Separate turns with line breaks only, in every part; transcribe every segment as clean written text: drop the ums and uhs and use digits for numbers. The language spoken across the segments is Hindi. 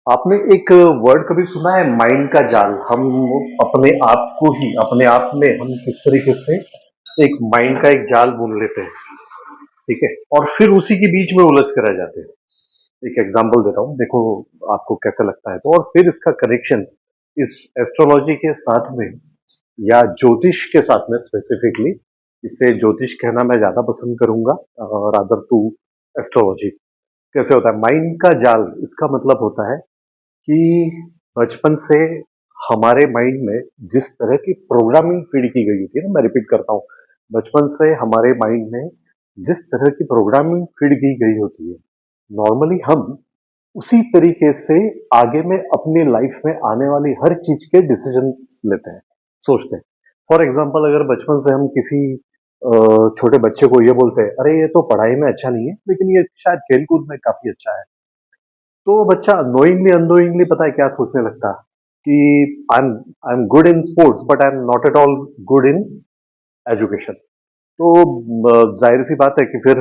आपने एक वर्ड कभी सुना है, माइंड का जाल? हम अपने आप को ही, अपने आप में हम किस तरीके से एक माइंड का एक जाल बुन लेते हैं, ठीक है, और फिर उसी के बीच में उलझ कर रह जाते हैं। एक एग्जांपल देता हूँ, देखो आपको कैसे लगता है। तो और फिर इसका कनेक्शन इस एस्ट्रोलॉजी के साथ में या ज्योतिष के साथ में स्पेसिफिकली, इससे ज्योतिष कहना मैं ज्यादा पसंद करूंगा रादर टू एस्ट्रोलॉजी। कैसे होता है माइंड का जाल? इसका मतलब होता है कि बचपन से हमारे माइंड में जिस तरह की प्रोग्रामिंग फीड की गई होती है ना, मैं रिपीट करता हूँ, बचपन से हमारे माइंड में जिस तरह की प्रोग्रामिंग फीड की गई होती है, नॉर्मली हम उसी तरीके से आगे में अपनी लाइफ में आने वाली हर चीज के डिसीजन लेते हैं, सोचते हैं। फॉर एग्जाम्पल, अगर बचपन से हम किसी छोटे बच्चे को ये बोलते हैं, अरे ये तो पढ़ाई में अच्छा नहीं है लेकिन ये शायद खेलकूद में काफी अच्छा है, तो बच्चा नोइंगली अननोइंगली पता है क्या सोचने लगता है कि I am good in sports but I am not at all good in education. तो जाहिर सी बात है कि फिर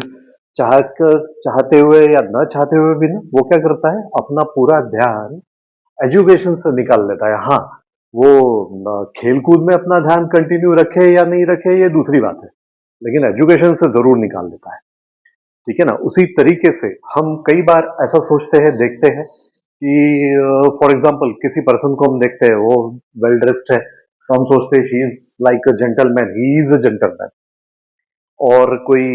चाहते हुए या न चाहते हुए भी ना वो क्या करता है, अपना पूरा ध्यान एजुकेशन से निकाल लेता है। हाँ, वो खेलकूद में अपना ध्यान कंटिन्यू रखे या नहीं रखे ये दूसरी बात है, लेकिन एजुकेशन से जरूर निकाल लेता है। ठीक है ना? उसी तरीके से हम कई बार ऐसा सोचते हैं, देखते हैं कि फॉर एग्जांपल किसी पर्सन को हम देखते हैं, वो वेल ड्रेस्ड है, तो हम सोचते हैं he is like a gentleman, he is a gentleman. और कोई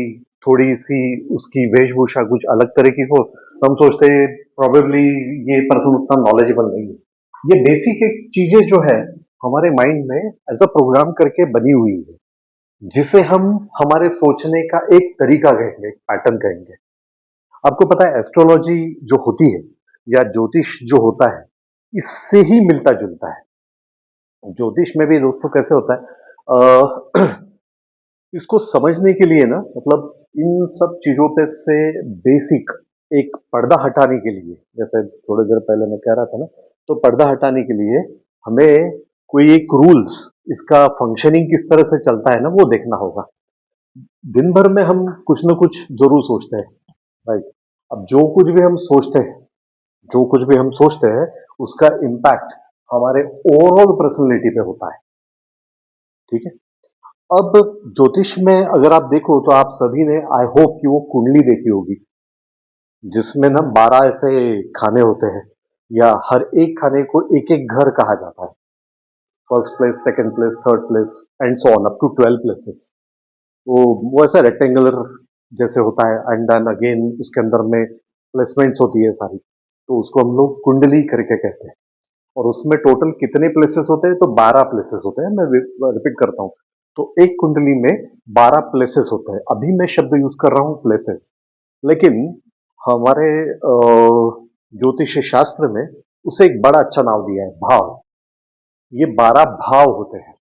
थोड़ी सी उसकी वेशभूषा कुछ अलग तरह की हो, तो हम सोचते हैं प्रोबेबली ये पर्सन उतना नॉलेजेबल नहीं है। ये बेसिक एक चीजें जो है हमारे माइंड में एज अ प्रोग्राम करके बनी हुई है, जिसे हम हमारे सोचने का एक तरीका कहेंगे, एक पैटर्न कहेंगे। आपको पता है एस्ट्रोलॉजी जो होती है या ज्योतिष जो होता है, इससे ही मिलता जुलता है। ज्योतिष में भी दोस्तों कैसे होता है, इसको समझने के लिए ना, मतलब इन सब चीजों पे से बेसिक एक पर्दा हटाने के लिए, जैसे थोड़ी देर पहले मैं कह रहा था ना, तो पर्दा हटाने के लिए हमें कोई एक रूल्स, इसका फंक्शनिंग किस तरह से चलता है ना, वो देखना होगा। दिन भर में हम कुछ ना कुछ जरूर सोचते हैं, राइट? अब जो कुछ भी हम सोचते हैं, जो कुछ भी हम सोचते हैं, उसका इम्पैक्ट हमारे ओवरऑल पर्सनैलिटी पे होता है। ठीक है? अब ज्योतिष में अगर आप देखो तो आप सभी ने, आई होप कि वो कुंडली देखी होगी, जिसमें ना 12 ऐसे खाने होते हैं, या हर एक खाने को एक एक घर कहा जाता है। First place, second place, third place and so on up to 12 places. तो वो ऐसा रेक्टेंगुलर जैसे होता है, एंड देन अगेन उसके अंदर में प्लेसमेंट्स होती है सारी, तो उसको हम लोग कुंडली करके कहते हैं। और उसमें टोटल कितने प्लेसेस होते हैं? तो 12 प्लेसेस होते हैं। मैं रिपीट करता हूं, तो एक कुंडली में 12 प्लेसेस होते हैं। अभी मैं शब्द यूज कर रहा हूं प्लेसेस, लेकिन हमारे ज्योतिष शास्त्र में उसे एक बड़ा अच्छा नाम दिया है, भाव। ये 12 भाव होते हैं।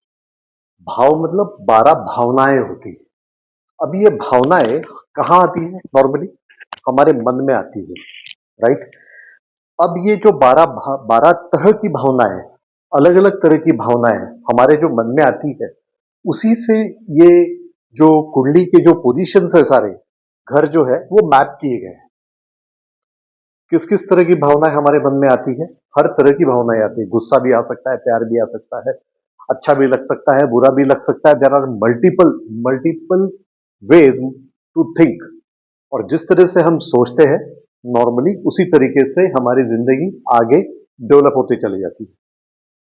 भाव मतलब 12 भावनाएं होती है। अब ये भावनाएं कहाँ आती है? नॉर्मली हमारे मन में आती है, राइट? अब ये जो 12 तरह की भावनाएं, अलग अलग तरह की भावनाएं हमारे जो मन में आती है, उसी से ये जो कुंडली के जो पोजीशंस है, सारे घर जो है वो मैप किए गए हैं। किस किस तरह की भावनाएं हमारे मन में आती है? हर तरह की भावनाएं आती है। गुस्सा भी आ सकता है, प्यार भी आ सकता है, अच्छा भी लग सकता है, बुरा भी लग सकता है। There are multiple multiple ways to think. और जिस तरह से हम सोचते हैं, नॉर्मली उसी तरीके से हमारी जिंदगी आगे डेवलप होती चली जाती है।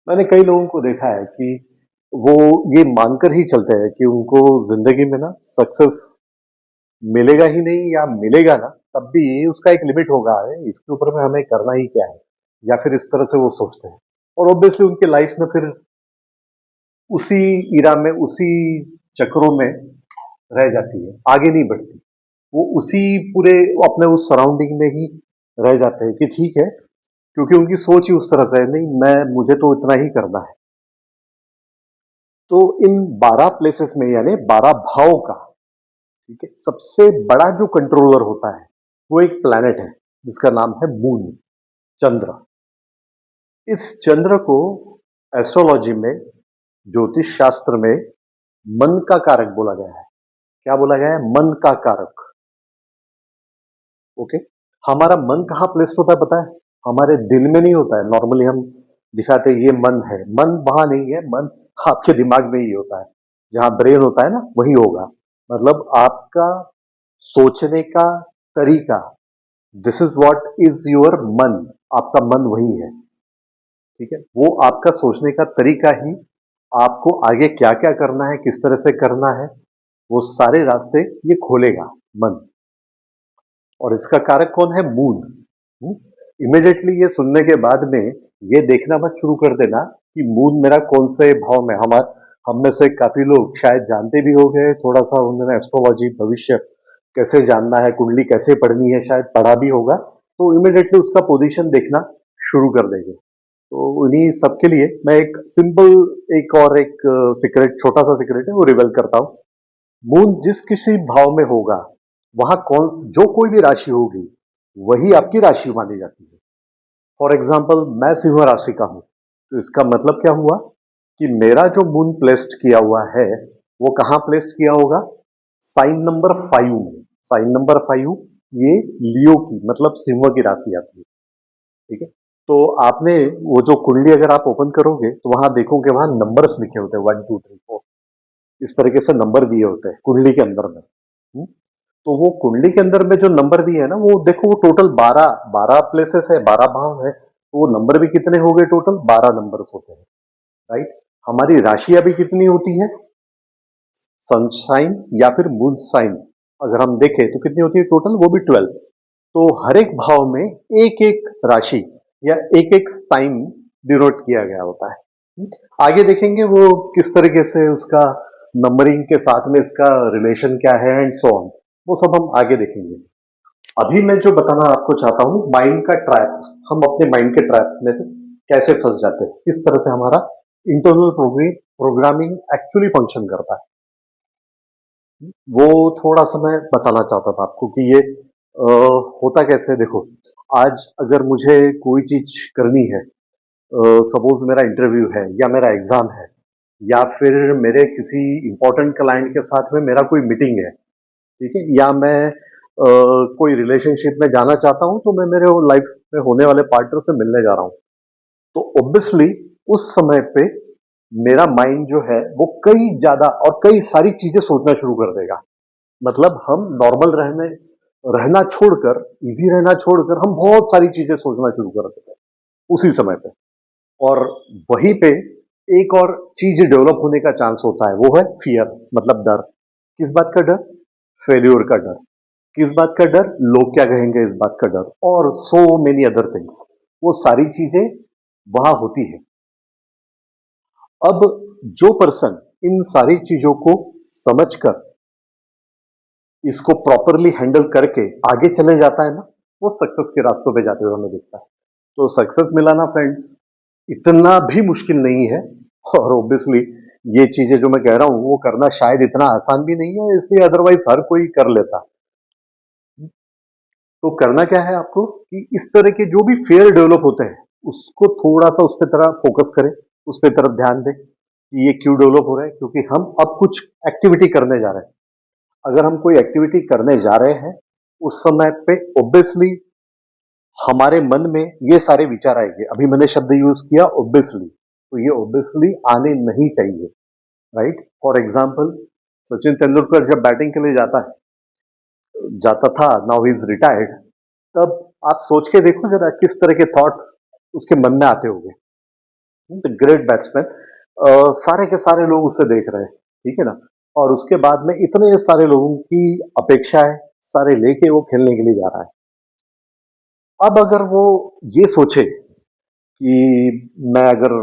मैंने कई लोगों को देखा है कि वो ये मानकर ही चलते हैं कि उनको जिंदगी में ना सक्सेस मिलेगा ही नहीं, या मिलेगा ना तब भी उसका एक लिमिट होगा, इसके ऊपर में हमें करना ही क्या है, या फिर इस तरह से वो सोचते हैं। और ऑब्वियसली उनकी लाइफ में फिर उसी इरा में, उसी चक्रों में रह जाती है, आगे नहीं बढ़ती। वो उसी पूरे अपने उस सराउंडिंग में ही रह जाते हैं कि ठीक है, क्योंकि उनकी सोच ही उस तरह से है, नहीं मैं, मुझे तो इतना ही करना है। तो इन 12 प्लेसेस में, यानी 12 भाव का, ठीक है, सबसे बड़ा जो कंट्रोलर होता है वो एक प्लैनेट है, जिसका नाम है मून, चंद्र। इस चंद्र को एस्ट्रोलॉजी में, ज्योतिष शास्त्र में मन का कारक बोला गया है। क्या बोला गया है? मन का कारक। ओके। हमारा मन कहाँ प्लेस्ड होता है पता है? हमारे दिल में नहीं होता है। नॉर्मली हम दिखाते हैं ये मन है, मन वहां नहीं है, मन आपके दिमाग में ही होता है। जहां ब्रेन होता है ना वही होगा। मतलब आपका सोचने का तरीका, this is what is your मन। आपका मन वही है, ठीक है। वो आपका सोचने का तरीका ही आपको आगे क्या क्या करना है, किस तरह से करना है, वो सारे रास्ते ये खोलेगा, मन। और इसका कारक कौन है? मून। इमिडिएटली ये सुनने के बाद में ये देखना मत शुरू कर देना कि मून मेरा कौन से भाव में। हम में से काफी लोग शायद जानते भी हो गए, थोड़ा सा उन्होंने एस्ट्रोलॉजी, भविष्य कैसे जानना है, कुंडली कैसे पढ़नी है, शायद पढ़ा भी होगा, तो इमिडिएटली उसका पोजीशन देखना शुरू कर देंगे। तो उन्हीं सबके लिए मैं एक सिंपल, एक सीक्रेट, छोटा सा सीक्रेट है वो रिवेल करता हूँ। मून जिस किसी भाव में होगा, वहां कौन जो कोई भी राशि होगी वही आपकी राशि मानी जाती है। फॉर एग्जाम्पल मैं सिंह राशि का हूं, तो इसका मतलब क्या हुआ कि मेरा जो मून प्लेस्ड किया हुआ है वो कहां प्लेस्ड किया होगा? साइन नंबर 5 में। साइन नंबर 5 ये लियो की, मतलब सिंह की राशि आती है, ठीक है। तो आपने वो जो कुंडली अगर आप ओपन करोगे तो वहां देखोगे, वहां नंबर्स लिखे होते हैं, 1 2 3 4, इस तरीके से नंबर दिए होते हैं कुंडली के अंदर में। तो वो कुंडली के अंदर में जो नंबर दिए है ना, वो देखो, वो टोटल 12 प्लेसेस है, 12 भाव है, तो वो नंबर भी कितने हो गए? टोटल 12 नंबर्स होते हैं, राइट। हमारी राशियां भी कितनी होती है? सनशाइन या फिर मून साइन अगर हम देखें तो कितनी होती है टोटल? वो भी 12। तो हर एक भाव में एक एक राशि या एक एक साइन डिनोट किया गया होता है। आगे देखेंगे वो किस तरीके से उसका नंबरिंग के साथ में इसका रिलेशन क्या है एंड सो ऑन, वो सब हम आगे देखेंगे। अभी मैं जो बताना आपको चाहता हूं, माइंड का ट्रैप। हम अपने माइंड के ट्रैप में से कैसे फंस जाते हैं, किस तरह से हमारा इंटरनल प्रोग्रामिंग एक्चुअली फंक्शन करता है, वो थोड़ा सा मैं बताना चाहता था आपको कि ये होता कैसे है। देखो, आज अगर मुझे कोई चीज करनी है, सपोज मेरा इंटरव्यू है या मेरा एग्जाम है, या फिर मेरे किसी इंपॉर्टेंट क्लाइंट के साथ में मेरा कोई मीटिंग है, ठीक है, या मैं कोई रिलेशनशिप में जाना चाहता हूं, तो मैं मेरे लाइफ में होने वाले पार्टनर से मिलने जा रहा हूं, तो ऑब्वियसली उस समय पे मेरा माइंड जो है वो कई ज्यादा और कई सारी चीजें सोचना शुरू कर देगा। मतलब हम नॉर्मल रहना छोड़कर, इजी रहना छोड़कर हम बहुत सारी चीजें सोचना शुरू कर देते हैं उसी समय पे। और वहीं पे एक और चीज डेवलप होने का चांस होता है, वो है फियर, मतलब डर। किस बात का डर? फेल्योर का डर। किस बात का डर? लोग क्या कहेंगे, इस बात का डर, और सो मेनी अदर थिंग्स। वो सारी चीजें वहां होती है। अब जो पर्सन इन सारी चीजों को समझकर इसको प्रॉपरली हैंडल करके आगे चले जाता है ना, वो सक्सेस के रास्तों पे जाते हुए हमें दिखता है। तो सक्सेस मिलाना फ्रेंड्स इतना भी मुश्किल नहीं है। और ऑब्वियसली ये चीजें जो मैं कह रहा हूं वो करना शायद इतना आसान भी नहीं है, इसलिए अदरवाइज हर कोई कर लेता। तो करना क्या है आपको कि इस तरह के जो भी फेयर डेवलप होते हैं उसको थोड़ा सा उस पर तरह फोकस करें, उस पर तरफ ध्यान दें कि ये क्यों डेवलप हो रहा है, क्योंकि हम अब कुछ एक्टिविटी करने जा रहे हैं। अगर हम कोई एक्टिविटी करने जा रहे हैं, उस समय पे ऑब्वियसली हमारे मन में ये सारे विचार आएंगे। अभी मैंने शब्द यूज किया ऑब्वियसली, तो ये ऑब्वियसली आने नहीं चाहिए, right. For example, Sachin Tendulkar जब बैटिंग के लिए जाता था, नाउ ही इज रिटायर्ड, तब आप सोच के देखो जरा किस तरह के थॉट उसके मन में आते होंगे। ग्रेट बैट्समैन, सारे के सारे लोग उसे देख रहे हैं, ठीक है ना, और उसके बाद में इतने सारे लोगों की अपेक्षाएं सारे लेके वो खेलने के लिए जा रहा है। अब अगर वो ये सोचे कि मैं अगर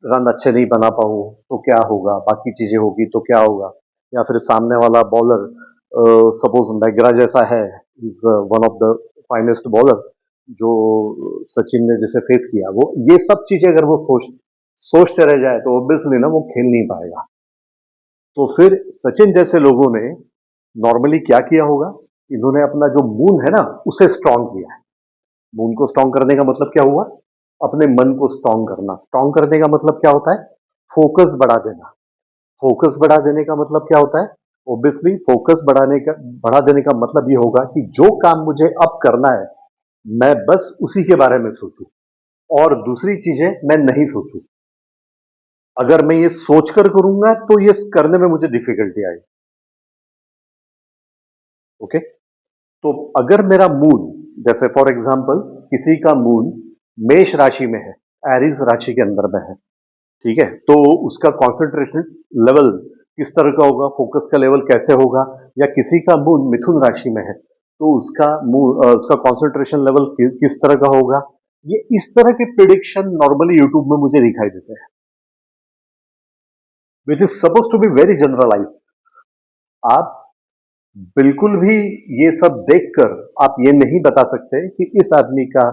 रन अच्छे नहीं बना पाऊं तो क्या होगा, बाकी चीजें होगी तो क्या होगा, या फिर सामने वाला बॉलर, सपोज मैगरा जैसा है, is one of the finest bowler जो सचिन ने जिसे फेस किया, वो ये सब चीजें अगर वो सोचते रह जाए तो ऑब्वियसली ना वो खेल नहीं पाएगा। तो फिर सचिन जैसे लोगों ने नॉर्मली क्या किया होगा, इन्होंने अपना जो मून है ना उसे स्ट्रांग किया है। मून को स्ट्रांग करने का मतलब क्या हुआ? अपने मन को स्ट्रांग करना। स्ट्रांग करने का मतलब क्या होता है? फोकस बढ़ा देना। फोकस बढ़ा देने का मतलब क्या होता है? ऑब्वियसली फोकस बढ़ा देने का मतलब ये होगा कि जो काम मुझे अब करना है मैं बस उसी के बारे में सोचूं और दूसरी चीजें मैं नहीं सोचूं। अगर मैं ये सोचकर करूंगा तो ये करने में मुझे डिफिकल्टी आएगी। ओके, तो अगर मेरा मून, जैसे फॉर एग्जांपल किसी का मून मेष राशि में है, एरीज राशि के अंदर में है, ठीक है, तो उसका कंसंट्रेशन लेवल किस तरह का होगा, फोकस का लेवल कैसे होगा, या किसी का मून मिथुन राशि में है तो उसका मून उसका कंसंट्रेशन लेवल किस तरह का होगा, ये इस तरह के प्रिडिक्शन नॉर्मली यूट्यूब में मुझे दिखाई देते हैं, which is suppose to be very generalize. आप बिल्कुल भी ये सब देखकर आप ये नहीं बता सकते कि इस आदमी का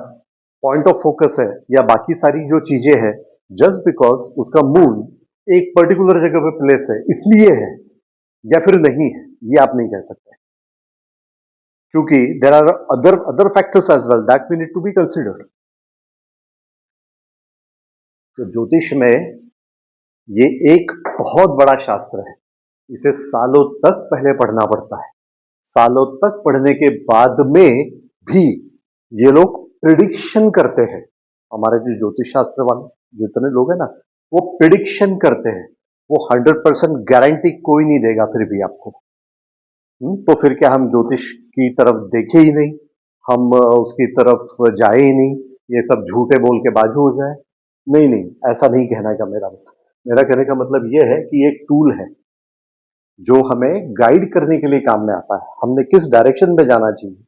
पॉइंट ऑफ फोकस है या बाकी सारी जो चीजें हैं, जस्ट बिकॉज उसका मून एक पर्टिकुलर जगह पे प्लेस है इसलिए है या फिर नहीं है, ये आप नहीं कह सकते, क्योंकि there are other other factors as well that we need to be considered. तो ज्योतिष में ये एक बहुत बड़ा शास्त्र है, इसे सालों तक पहले पढ़ना पड़ता है, सालों तक पढ़ने के बाद में भी ये लोग प्रिडिक्शन करते हैं। हमारे जो ज्योतिष शास्त्र वाले जितने लोग हैं ना, वो प्रिडिक्शन करते हैं, वो 100% गारंटी कोई नहीं देगा फिर भी आपको। तो फिर क्या हम ज्योतिष की तरफ देखे ही नहीं, हम उसकी तरफ जाए ही नहीं, ये सब झूठे बोल के बाजू हो जाए? नहीं नहीं, ऐसा नहीं कहने का मेरा मतलब। मेरा कहने का मतलब ये है कि एक टूल है जो हमें गाइड करने के लिए काम में आता है, हमने किस डायरेक्शन में जाना चाहिए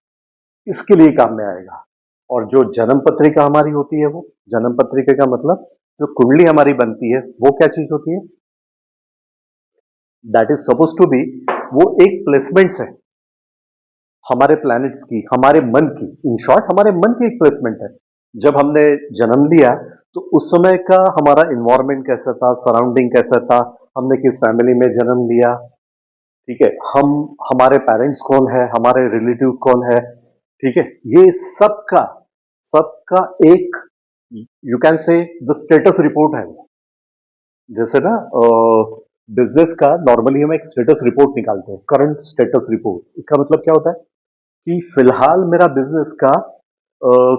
इसके लिए काम में आएगा। और जो जन्म पत्रिका हमारी होती है, वो जन्म पत्रिका का मतलब जो कुंडली हमारी बनती है वो क्या चीज होती है, that is suppose to be, वो एक प्लेसमेंट्स है हमारे प्लैनेट्स की, हमारे मन की, इन शॉर्ट हमारे मन की एक प्लेसमेंट है। जब हमने जन्म लिया तो उस समय का हमारा इन्वायरमेंट कैसा था, सराउंडिंग कैसा था, हमने किस फैमिली में जन्म लिया, ठीक है, हम हमारे पेरेंट्स कौन है, हमारे रिलेटिव कौन है, ठीक है, ये सबका सबका एक, you can say the status report है वो। जैसे ना बिजनेस का नॉर्मली हम एक स्टेटस रिपोर्ट निकालते हैं, करंट स्टेटस रिपोर्ट, इसका मतलब क्या होता है कि फिलहाल मेरा बिजनेस का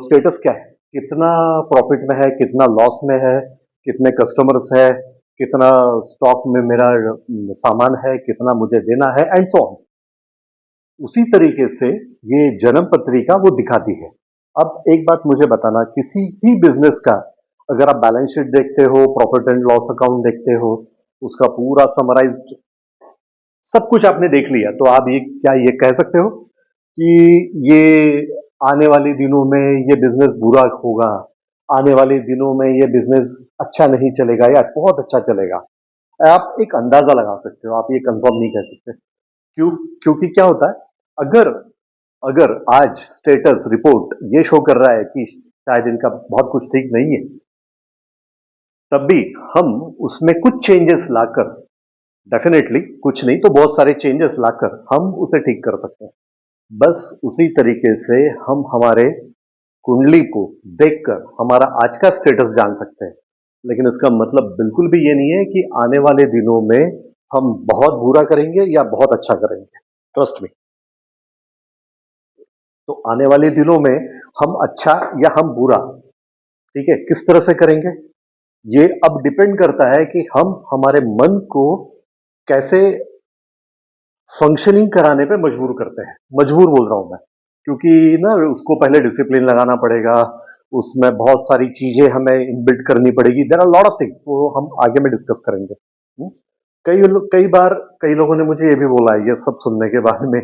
स्टेटस क्या है, कितना प्रॉफिट में है, कितना लॉस में है, कितने कस्टमर्स है, कितना स्टॉक में मेरा सामान है, कितना मुझे देना है, एंड सो ऑन। उसी तरीके से ये जन्म पत्रिका वो दिखाती है। अब एक बात मुझे बताना, किसी भी बिजनेस का अगर आप बैलेंस शीट देखते हो, प्रॉफिट एंड लॉस अकाउंट देखते हो, उसका पूरा समराइज्ड सब कुछ आपने देख लिया, तो आप ये क्या ये कह सकते हो कि ये आने वाले दिनों में ये बिजनेस बुरा होगा, आने वाले दिनों में ये बिजनेस अच्छा नहीं चलेगा या बहुत अच्छा चलेगा? आप एक अंदाजा लगा सकते हो, आप ये कंफर्म नहीं कह सकते। क्यों? क्योंकि क्या होता है, अगर अगर आज स्टेटस रिपोर्ट ये शो कर रहा है कि शायद इनका बहुत कुछ ठीक नहीं है, तब भी हम उसमें कुछ चेंजेस लाकर, डेफिनेटली कुछ नहीं तो बहुत सारे चेंजेस लाकर हम उसे ठीक कर सकते हैं। बस उसी तरीके से हम हमारे कुंडली को देखकर हमारा आज का स्टेटस जान सकते हैं, लेकिन इसका मतलब बिल्कुल भी ये नहीं है कि आने वाले दिनों में हम बहुत बुरा करेंगे या बहुत अच्छा करेंगे। Trust me. तो आने वाले दिनों में हम अच्छा या हम बुरा, ठीक है, किस तरह से करेंगे, ये अब डिपेंड करता है कि हम हमारे मन को कैसे फंक्शनिंग कराने पे मजबूर करते हैं। मजबूर बोल रहा हूं मैं, क्योंकि ना उसको पहले डिसिप्लिन लगाना पड़ेगा, उसमें बहुत सारी चीजें हमें इनबिल्ट करनी पड़ेगी, there are lot of things, वो हम आगे में डिस्कस करेंगे। कई बार कई लोगों ने मुझे ये भी बोला है, ये सब सुनने के बाद में,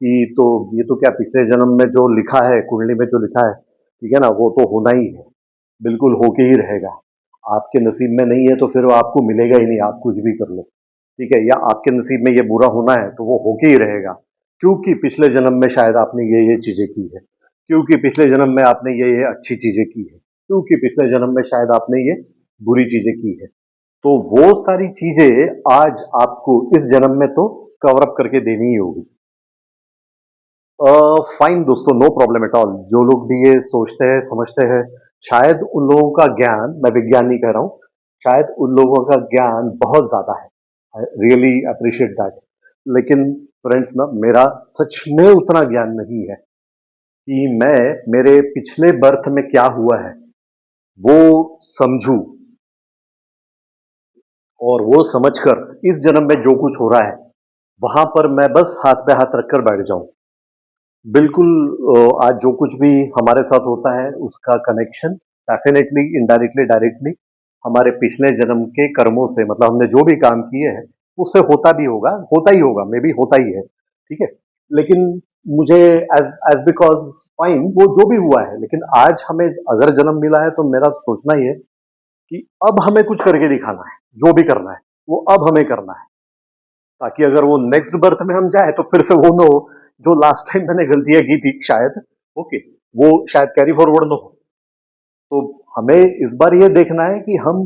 कि तो ये तो क्या पिछले जन्म में जो लिखा है कुंडली में जो लिखा है, ठीक है ना, वो तो होना ही है, बिल्कुल होके ही रहेगा। आपके नसीब में नहीं है तो फिर वो आपको मिलेगा ही नहीं, आप कुछ भी कर लो, ठीक है, या आपके नसीब में ये बुरा होना है तो वो होके ही रहेगा, क्योंकि पिछले जन्म में शायद आपने ये चीजें की है, क्योंकि पिछले जन्म में आपने ये अच्छी चीजें की है, क्योंकि पिछले जन्म में शायद आपने ये बुरी चीजें की है। तो वो सारी चीजें आज आपको इस जन्म में तो कवर अप करके देनी ही होगी। फाइन दोस्तों, नो प्रॉब्लम एट ऑल। जो लोग भी ये सोचते हैं समझते हैं, शायद उन लोगों का ज्ञान, मैं विज्ञान नहीं कह रहा हूं, शायद उन लोगों का ज्ञान बहुत ज्यादा है, आई रियली अप्रिशिएट दैट। लेकिन फ्रेंड्स ना, मेरा सच में उतना ज्ञान नहीं है। कि मैं मेरे पिछले बर्थ में क्या हुआ है वो समझूं, और वो समझकर इस जन्म में जो कुछ हो रहा है वहां पर मैं बस हाथ पे हाथ रखकर बैठ जाऊं। बिल्कुल। आज जो कुछ भी हमारे साथ होता है उसका कनेक्शन डेफिनेटली इनडायरेक्टली डायरेक्टली हमारे पिछले जन्म के कर्मों से, मतलब हमने जो भी काम किए हैं उससे होता ही होगा, मे बी होता ही है। ठीक है। लेकिन मुझे एज एज बिकॉज फाइन वो जो भी हुआ है, लेकिन आज हमें अगर जन्म मिला है तो मेरा सोचना ही है कि अब हमें कुछ करके दिखाना है। जो भी करना है वो अब हमें करना है, ताकि अगर वो नेक्स्ट बर्थ में हम जाए तो फिर से वो ना हो जो लास्ट टाइम मैंने गलतियां की थी शायद। ओके। वो शायद कैरी फॉरवर्ड ना हो। तो हमें इस बार ये देखना है कि हम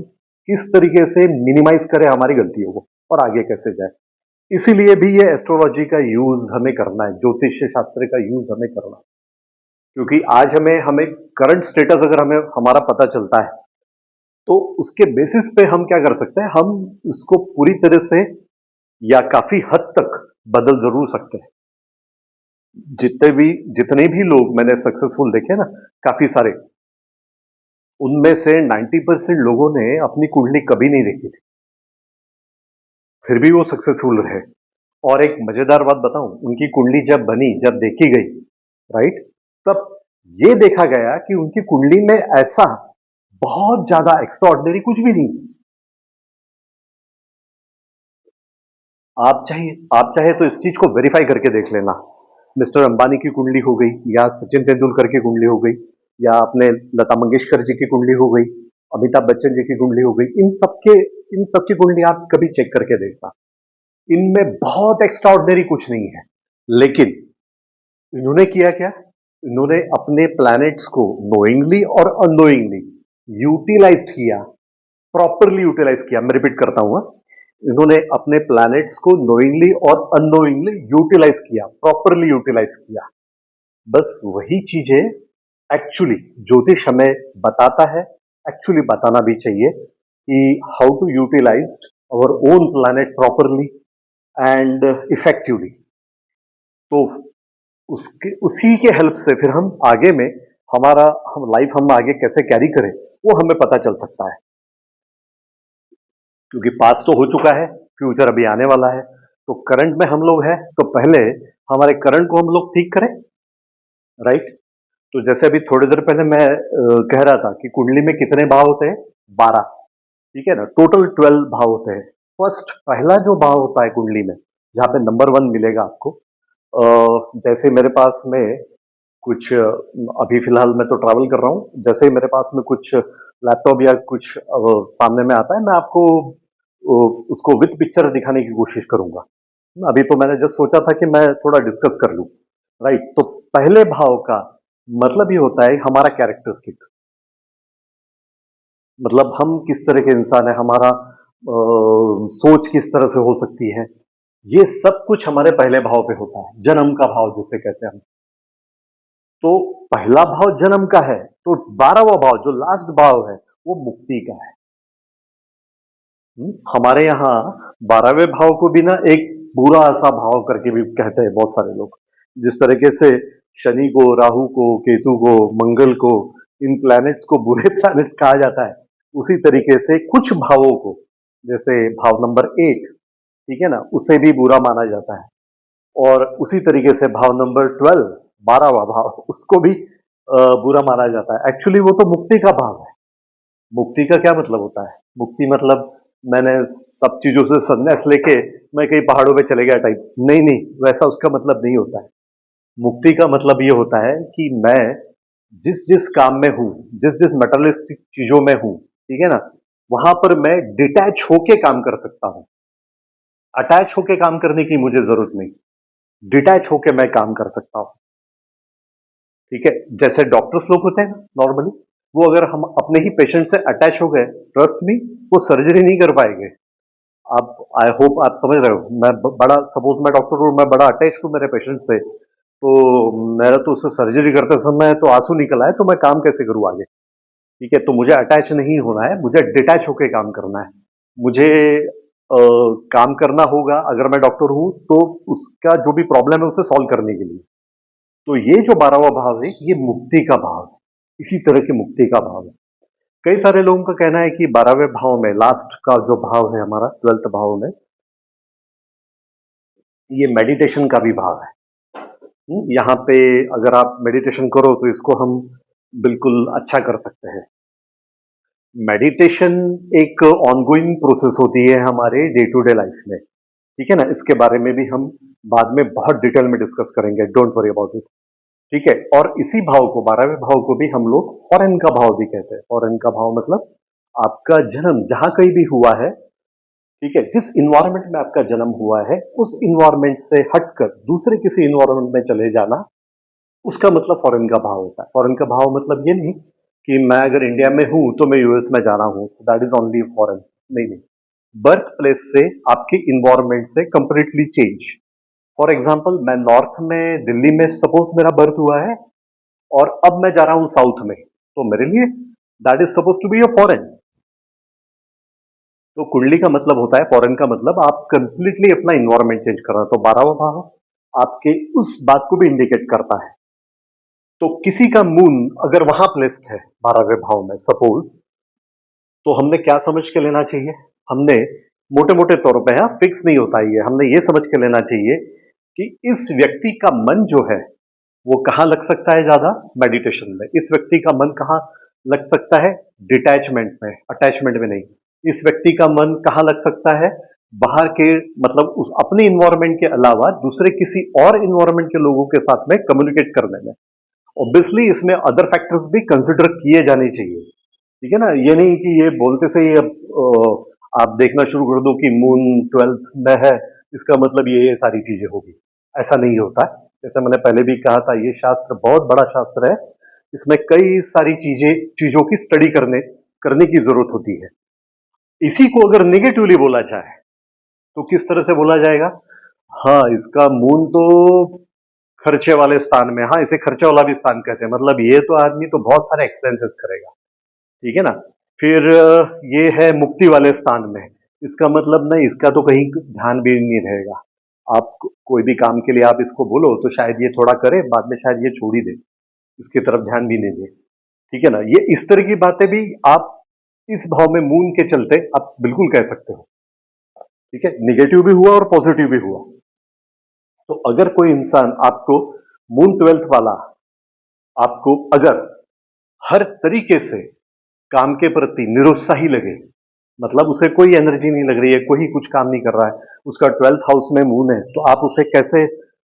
किस तरीके से मिनिमाइज करें हमारी गलतियों को और आगे कैसे जाए। इसीलिए भी ये एस्ट्रोलॉजी का यूज हमें करना है, ज्योतिष शास्त्र का यूज हमें करना है। क्योंकि आज हमें हमें करंट स्टेटस अगर हमें हमारा पता चलता है तो उसके बेसिस पे हम क्या कर सकते हैं, हम उसको पूरी तरह से या काफी हद तक बदल जरूर सकते हैं। जितने भी लोग मैंने सक्सेसफुल देखे ना, काफी सारे, उनमें से 90% लोगों ने अपनी कुंडली कभी नहीं देखी थी, फिर भी वो सक्सेसफुल रहे। और एक मजेदार बात बताऊं, उनकी कुंडली जब बनी, जब देखी गई, राइट, तब ये देखा गया कि उनकी कुंडली में ऐसा बहुत ज्यादा एक्स्ट्राऑर्डिनरी कुछ भी नहीं। आप चाहे तो इस चीज को वेरीफाई करके देख लेना। मिस्टर अंबानी की कुंडली हो गई, या सचिन तेंदुलकर की कुंडली हो गई, या अपने लता मंगेशकर जी की कुंडली हो गई, अमिताभ बच्चन जी की कुंडली हो गई, इन सबकी कुंडली आप कभी चेक करके देखना। इनमें बहुत एक्स्ट्राऑर्डिनरी कुछ नहीं है। लेकिन इन्होंने किया क्या, इन्होंने अपने प्लैनेट्स को नोइंगली और अननोइंगली यूटिलाइज किया, प्रॉपरली यूटिलाइज किया। मैं रिपीट करता हूं, इन्होंने अपने प्लैनेट्स को नोइंगली और अननोइंगली यूटिलाइज किया, प्रॉपरली यूटिलाइज किया। बस वही चीजें एक्चुअली ज्योतिष हमें बताता है, एक्चुअली बताना भी चाहिए कि how to utilize our own planet properly and effectively. तो उसके उसी के हेल्प से फिर हम आगे में हमारा हम लाइफ हम आगे कैसे कैरी करें वो हमें पता चल सकता है। क्योंकि पास तो हो चुका है, फ्यूचर अभी आने वाला है। तो करंट में हम लोग हैं तो पहले हमारे करंट को हम लोग ठीक करें, राइट। तो जैसे अभी थोड़ी देर पहले मैं कह रहा था कि कुंडली में कितने भाव होते हैं, 12। ठीक है ना, टोटल 12 भाव होते हैं। फर्स्ट पहला जो भाव होता है कुंडली में, जहां पे नंबर 1 मिलेगा आपको, जैसे मेरे पास में कुछ अभी फिलहाल मैं तो ट्रैवल कर रहा हूँ, जैसे ही मेरे पास में कुछ लैपटॉप या कुछ सामने में आता है, मैं आपको उसको विद पिक्चर दिखाने की कोशिश करूंगा। अभी तो मैंने जस्ट सोचा था कि मैं थोड़ा डिस्कस कर लूं, राइट। तो पहले भाव का मतलब ये होता है हमारा कैरेक्टरिस्टिक, मतलब हम किस तरह के इंसान है, हमारा सोच किस तरह से हो सकती है। ये सब कुछ हमारे पहले भाव पे होता है, जन्म का भाव जिसे कहते हैं हम। तो पहला भाव जन्म का है, तो 12वां भाव जो लास्ट भाव है वो मुक्ति का है। हमारे यहाँ 12वें भाव को भी ना एक बुरा सा भाव करके भी कहते हैं बहुत सारे लोग। जिस तरीके से शनि को, राहु को, केतु को, मंगल को, इन प्लैनेट्स को बुरे प्लैनेट कहा जाता है, उसी तरीके से कुछ भावों को, जैसे भाव नंबर 8, ठीक है ना, उसे भी बुरा माना जाता है। और उसी तरीके से भाव नंबर 12, 12वां भाव, उसको भी बुरा माना जाता है। एक्चुअली वो तो मुक्ति का भाव है। मुक्ति का क्या मतलब होता है, मुक्ति मतलब मैंने सब चीजों से संन्यास लेके मैं कहीं पहाड़ों पे चले गया टाइप, नहीं नहीं, वैसा उसका मतलब नहीं होता है। मुक्ति का मतलब ये होता है कि मैं जिस जिस काम में हूं, जिस जिस मेटलिस्टिक चीजों में हूं, ठीक है ना, वहां पर मैं डिटैच होके काम कर सकता हूं। अटैच होके काम करने की मुझे जरूरत नहीं, डिटैच होके मैं काम कर सकता हूं। ठीक है। जैसे डॉक्टर्स लोग होते हैं नॉर्मली, वो अगर हम अपने ही पेशेंट से अटैच हो गए, ट्रस्ट मी, वो सर्जरी नहीं कर पाएंगे। आप, आई होप आप समझ रहे हो, मैं बड़ा, सपोज मैं डॉक्टर हूं, मैं बड़ा अटैच हूं मेरे पेशेंट से, तो मेरा तो उससे सर्जरी करते समय तो आंसू निकल आए, तो मैं काम कैसे करूं आगे। ठीक है। तो मुझे अटैच नहीं होना है, मुझे डिटैच होकर काम करना है। मुझे काम करना होगा, अगर मैं डॉक्टर हूं तो उसका जो भी प्रॉब्लम है उसे सॉल्व करने के लिए। तो ये जो 12वां भाव है, ये मुक्ति का भाव है, इसी तरह की मुक्ति का भाव है। कई सारे लोगों का कहना है कि 12वें भाव में लास्ट का जो भाव है हमारा 12th भाव में, ये मेडिटेशन का भी भाव है। यहाँ पे अगर आप मेडिटेशन करो तो इसको हम बिल्कुल अच्छा कर सकते हैं। मेडिटेशन एक ऑनगोइंग प्रोसेस होती है हमारे डे टू डे लाइफ में, ठीक है ना? इसके बारे में भी हम बाद में बहुत डिटेल में डिस्कस करेंगे, डोंट वरी अबाउट इट, ठीक है? और इसी भाव को, 12वें भाव को भी हम लोग फॉरेन का भाव भी कहते हैं। फॉरेन का भाव मतलब आपका जन्म जहां कहीं भी हुआ है, ठीक है, जिस इन्वायरमेंट में आपका जन्म हुआ है, उस इन्वायरमेंट से हटकर दूसरे किसी इन्वायरमेंट में चले जाना, उसका मतलब फॉरेन का भाव होता है। फॉरेन का भाव मतलब ये नहीं कि मैं अगर इंडिया में हूं तो मैं यूएस में जा रहा हूं, दैट इज ओनली फॉरेन। नहीं नहीं, बर्थ प्लेस से आपके इन्वायरमेंट से कंप्लीटली चेंज। फॉर एग्जाम्पल, मैं नॉर्थ में दिल्ली में सपोज मेरा बर्थ हुआ है और अब मैं जा रहा हूं साउथ में, तो मेरे लिए that is suppose to be a foreign. तो कुंडली का मतलब होता है, फॉरेन का मतलब आप कंप्लीटली अपना इन्वायरमेंट चेंज कर रहे हो। तो 12वां भाव आपके उस बात को भी इंडिकेट करता है। तो किसी का मून अगर वहां प्लेस्ड है 12वें भाव में सपोज, तो हमने क्या समझ के लेना चाहिए? हमने मोटे मोटे तौर पे, हाँ फिक्स नहीं होता ये, हमने ये समझ के लेना चाहिए कि इस व्यक्ति का मन जो है वो कहाँ लग सकता है ज्यादा? मेडिटेशन में। इस व्यक्ति का मन कहाँ लग सकता है? डिटैचमेंट में, अटैचमेंट में नहीं। इस व्यक्ति का मन कहाँ लग सकता है? बाहर के, मतलब उस अपने इन्वायरमेंट के अलावा दूसरे किसी और इन्वायरमेंट के लोगों के साथ में कम्युनिकेट करने में। ऑब्वियसली इसमें अदर फैक्टर्स भी कंसिडर किए जाने चाहिए, ठीक है ना? ये नहीं कि ये बोलते से ही अब आप देखना शुरू कर दो कि मून 12th में है, इसका मतलब ये सारी चीजें होगी। ऐसा नहीं होता। जैसे मैंने पहले भी कहा था, ये शास्त्र बहुत बड़ा शास्त्र है। इसमें कई सारी चीजों की स्टडी करने की जरूरत होती है। इसी को अगर निगेटिवली बोला जाए तो किस तरह से बोला जाएगा? हाँ, इसका मून तो खर्चे वाले स्थान में, हाँ इसे खर्चे वाला भी स्थान कहते हैं, मतलब ये तो आदमी तो बहुत सारे एक्सपेंसेस करेगा, ठीक है ना? फिर ये है मुक्ति वाले स्थान में, इसका मतलब नहीं, इसका तो कहीं ध्यान भी नहीं रहेगा। आप कोई भी काम के लिए आप इसको बोलो तो शायद ये थोड़ा करे, बाद में शायद ये छोड़ ही दे, इसकी तरफ ध्यान भी नहीं दे, ठीक है ना? ये इस तरह की बातें भी आप इस भाव में मून के चलते आप बिल्कुल कह सकते हो, ठीक है? निगेटिव भी हुआ और पॉजिटिव भी हुआ। तो अगर कोई इंसान आपको मून 12th वाला आपको अगर हर तरीके से काम के प्रति निरुत्साही लगे, मतलब उसे कोई एनर्जी नहीं लग रही है, कोई कुछ काम नहीं कर रहा है, उसका 12th हाउस में मून है, तो आप उसे कैसे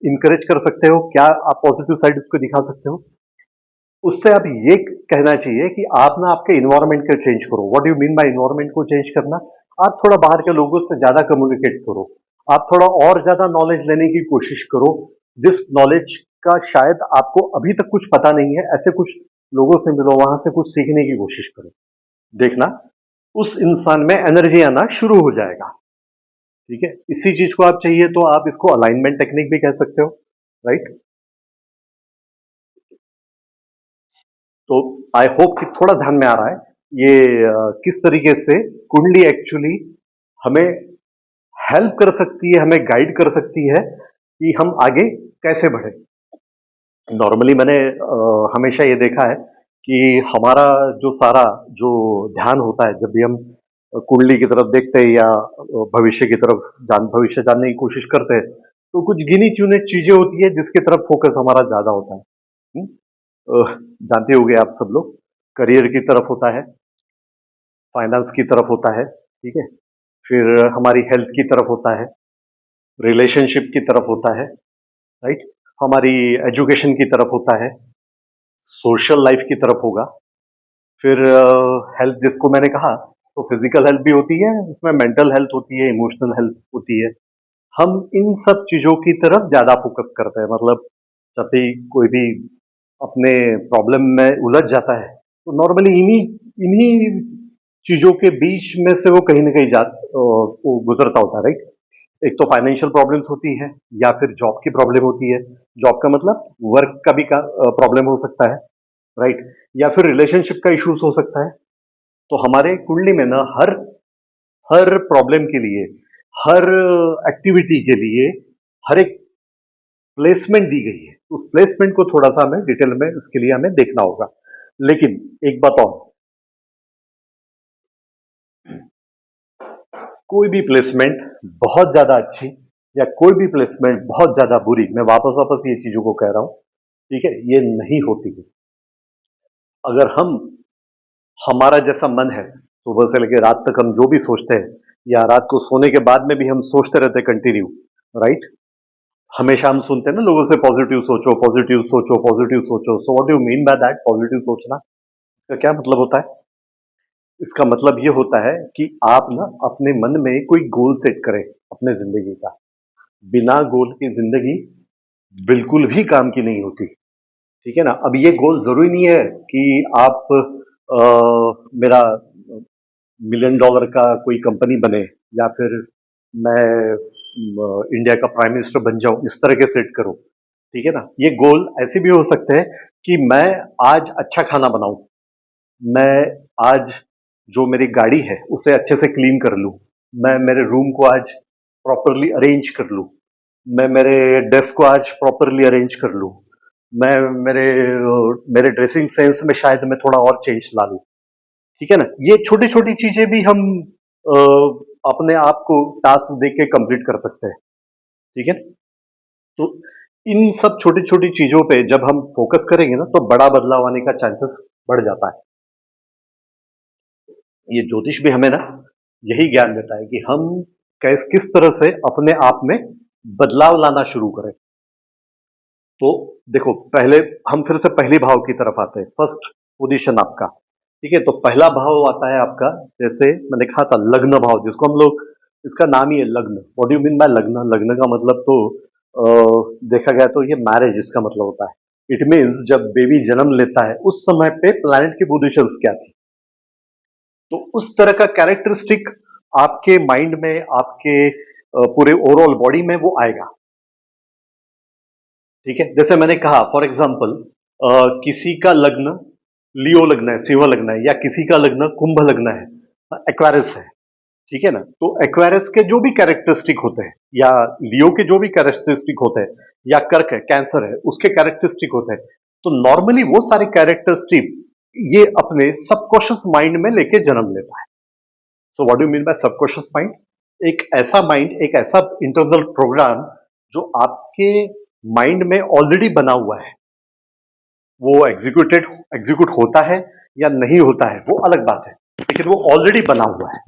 इंकरेज कर सकते हो? क्या आप पॉजिटिव साइड उसको दिखा सकते हो? उससे आप ये कहना चाहिए कि आप ना आपके इन्वायरमेंट को चेंज करो। What do you mean by environment को चेंज करना? आप थोड़ा बाहर के लोगों से ज्यादा कम्युनिकेट करो, आप थोड़ा और ज्यादा नॉलेज लेने की कोशिश करो, जिस नॉलेज का शायद आपको अभी तक कुछ पता नहीं है, ऐसे कुछ लोगों से मिलो, वहां से कुछ सीखने की कोशिश करो। देखना, उस इंसान में एनर्जी आना शुरू हो जाएगा, ठीक है? इसी चीज को आप चाहिए तो आप इसको अलाइनमेंट टेक्निक भी कह सकते हो, राइट? तो आई होप कि थोड़ा ध्यान में आ रहा है ये किस तरीके से कुंडली एक्चुअली हमें हेल्प कर सकती है, हमें गाइड कर सकती है कि हम आगे कैसे बढ़े। नॉर्मली मैंने हमेशा ये देखा है कि हमारा जो सारा जो ध्यान होता है, जब भी हम कुंडली की तरफ देखते हैं या भविष्य की तरफ भविष्य जानने की कोशिश करते हैं, तो कुछ गिनी चुनी चीजें होती है जिसकी तरफ फोकस हमारा ज्यादा होता है। हम्म? जानते होंगे आप सब लोग, करियर की तरफ होता है, फाइनेंस की तरफ होता है, ठीक है? फिर हमारी हेल्थ की तरफ होता है, रिलेशनशिप की तरफ होता है, राइट? हमारी एजुकेशन की तरफ होता है, सोशल लाइफ की तरफ होगा, फिर हेल्थ जिसको मैंने कहा, तो फिजिकल हेल्थ भी होती है, उसमें मेंटल हेल्थ होती है, इमोशनल हेल्थ होती है। हम इन सब चीजों की तरफ ज्यादा फोकस करते हैं, मतलब जब भी कोई भी अपने प्रॉब्लम में उलझ जाता है, तो नॉर्मली इन्हीं इन्हीं चीजों के बीच में से वो कहीं ना कहीं वो गुजरता होता है, राइट? एक तो फाइनेंशियल प्रॉब्लम्स होती है, या फिर जॉब की प्रॉब्लम होती है। जॉब का मतलब वर्क का भी प्रॉब्लम हो सकता है, राइट? या फिर रिलेशनशिप का इश्यूज हो सकता है। तो हमारे कुंडली में ना हर हर प्रॉब्लम के लिए, हर एक्टिविटी के लिए, हर एक प्लेसमेंट दी गई है। उस प्लेसमेंट को थोड़ा सा हमें डिटेल में इसके लिए हमें देखना होगा। लेकिन एक बात और, कोई भी प्लेसमेंट बहुत ज्यादा अच्छी या कोई भी प्लेसमेंट बहुत ज्यादा बुरी, मैं वापस वापस ये चीजों को कह रहा हूं, ठीक है, ये नहीं होती है। अगर हम, हमारा जैसा मन है, सुबह से लेकर रात तक हम जो भी सोचते हैं, या रात को सोने के बाद में भी हम सोचते रहते हैं कंटिन्यू, राइट? हमेशा हम सुनते हैं ना लोगों से, पॉजिटिव सोचो, पॉजिटिव सोचो, पॉजिटिव सोचो। So what do you mean by that positive सोचना? इसका क्या मतलब होता है? इसका मतलब ये होता है कि आप ना अपने मन में कोई गोल सेट करें अपने जिंदगी का। बिना गोल की जिंदगी बिल्कुल भी काम की नहीं होती, ठीक है ना? अब ये गोल जरूरी नहीं है कि आप मेरा $1 मिलियन का कोई कंपनी बने, या फिर मैं इंडिया का प्राइम मिनिस्टर बन जाऊं, इस तरह के सेट करो, ठीक है ना? ये गोल ऐसे भी हो सकते हैं कि मैं आज अच्छा खाना बनाऊं, मैं आज जो मेरी गाड़ी है उसे अच्छे से क्लीन कर लूं, मैं मेरे रूम को आज प्रॉपरली अरेंज कर लूं, मैं मेरे डेस्क को आज प्रॉपरली अरेंज कर लूं, मैं मेरे मेरे ड्रेसिंग सेंस में शायद मैं थोड़ा और चेंज ला लूं, ठीक है ना? ये छोटी छोटी चीजें भी हम अ, अपने आप को टास्क दे के कंप्लीट कर सकते हैं, ठीक है? तो इन सब छोटी छोटी चीजों पे जब हम फोकस करेंगे ना, तो बड़ा बदलाव आने का चांसेस बढ़ जाता है। ये ज्योतिष भी हमें ना यही ज्ञान देता है कि हम किस तरह से अपने आप में बदलाव लाना शुरू करें। तो देखो, पहले हम फिर से पहली भाव की तरफ आते हैं, फर्स्ट पोजीशन आपका, ठीक है? तो पहला भाव आता है आपका, जैसे मैंने कहा था, लग्न भाव, जिसको हम लोग, इसका नाम ही है लग्न। What do you mean by लग्न? लग्न का मतलब तो देखा गया तो ये मैरिज इसका मतलब होता है। इट मीन्स जब बेबी जन्म लेता है उस समय पे प्लैनेट की पोजिशंस क्या थी, तो उस तरह का कैरेक्टरिस्टिक आपके माइंड में, आपके पूरे ओवरऑल बॉडी में वो आएगा, ठीक है? जैसे मैंने कहा, फॉर एग्जाम्पल, किसी का लग्न लियो लग्न है, सिंह लग्न है, या किसी का लग्न कुंभ लग्न है, एक्वारिस है, ठीक है ना? तो एक्वारिस के जो भी कैरेक्टरिस्टिक होते हैं, या लियो के जो भी कैरेक्टरिस्टिक होते हैं, या कर्क है, कैंसर है, उसके कैरेक्टरिस्टिक होते हैं, तो नॉर्मली वो सारे कैरेक्टरिस्टिक ये अपने सबकॉन्शियस माइंड में लेके जन्म लेता है। So what do mean by subconscious mind? एक ऐसा माइंड, एक ऐसा इंटरनल प्रोग्राम जो आपके माइंड में ऑलरेडी बना हुआ है। वो एग्जीक्यूट होता है या नहीं होता है वो अलग बात है, लेकिन वो ऑलरेडी बना हुआ है।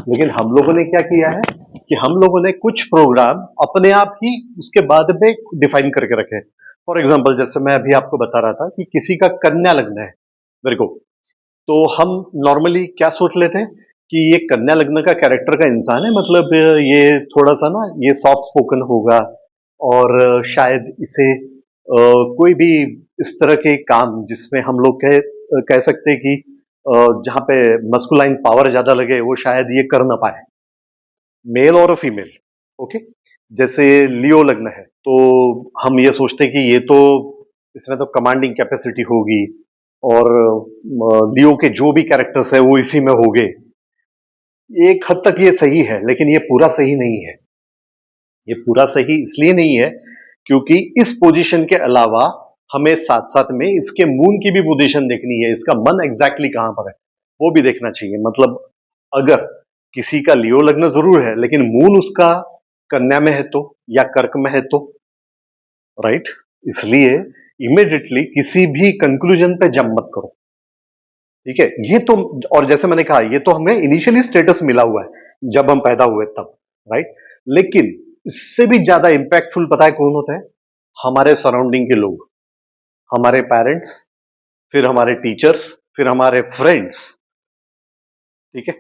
लेकिन हम लोगों ने क्या किया है कि हम लोगों ने कुछ प्रोग्राम अपने आप ही उसके बाद में डिफाइन करके रखे। फॉर एग्जाम्पल, जैसे मैं अभी आपको बता रहा था कि किसी का कन्या लग्न है, मेरे को, तो हम नॉर्मली क्या सोच लेते हैं कि ये कन्या लग्न का कैरेक्टर का इंसान है, मतलब ये थोड़ा सा ना, ये सॉफ्ट स्पोकन होगा, और शायद इसे कोई भी इस तरह के काम जिसमें हम लोग कह सकते हैं कि जहां पे मस्कुलाइन पावर ज्यादा लगे, वो शायद ये कर ना पाए, मेल और फीमेल, ओके? जैसे लियो लग्न है, तो हम ये सोचते हैं कि ये तो, इसमें तो कमांडिंग कैपेसिटी होगी, और लियो के जो भी कैरेक्टर्स है वो इसी में होंगे। एक हद तक ये सही है, लेकिन ये पूरा सही नहीं है। ये पूरा सही इसलिए नहीं है क्योंकि इस पोजीशन के अलावा हमें साथ साथ में इसके मून की भी पोजीशन देखनी है, इसका मन एग्जैक्टली कहां पर है वो भी देखना चाहिए। मतलब अगर किसी का लियो लग्न जरूर है लेकिन मून उसका कन्या में है तो, या कर्क में है तो, राइट? इसलिए इमिडिएटली किसी भी कंक्लूजन पे जंप मत करो, ठीक है? ये तो, और जैसे मैंने कहा, ये तो हमें इनिशियली स्टेटस मिला हुआ है जब हम पैदा हुए तब, राइट? लेकिन इससे भी ज्यादा इंपैक्टफुल पता है कौन होता है? हमारे सराउंडिंग के लोग, हमारे पेरेंट्स, फिर हमारे टीचर्स, फिर हमारे फ्रेंड्स, ठीक है?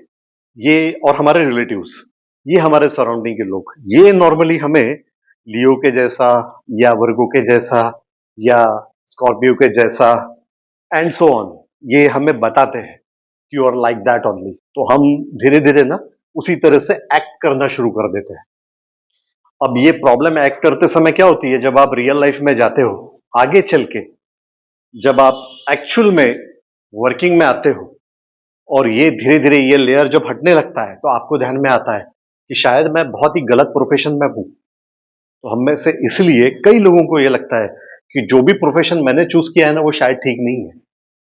ये, और हमारे रिलेटिव्स, ये हमारे सराउंडिंग के लोग, ये नॉर्मली हमें लियो के जैसा, या वर्गो के जैसा, या स्कॉर्पियो के जैसा, एंड सो ऑन, ये हमें बताते हैं कि you are like that only. तो हम धीरे धीरे ना उसी तरह से एक्ट करना शुरू कर देते हैं। अब ये प्रॉब्लम एक्ट करते समय क्या होती है, जब आप रियल लाइफ में जाते हो, आगे चल के जब आप एक्चुअल में वर्किंग में आते हो, और ये धीरे धीरे ये लेयर जब हटने लगता है, तो आपको ध्यान में आता है कि शायद मैं बहुत ही गलत प्रोफेशन में हूं। तो हम में से इसलिए कई लोगों को ये लगता है कि जो भी प्रोफेशन मैंने चूज किया है ना वो शायद ठीक नहीं है,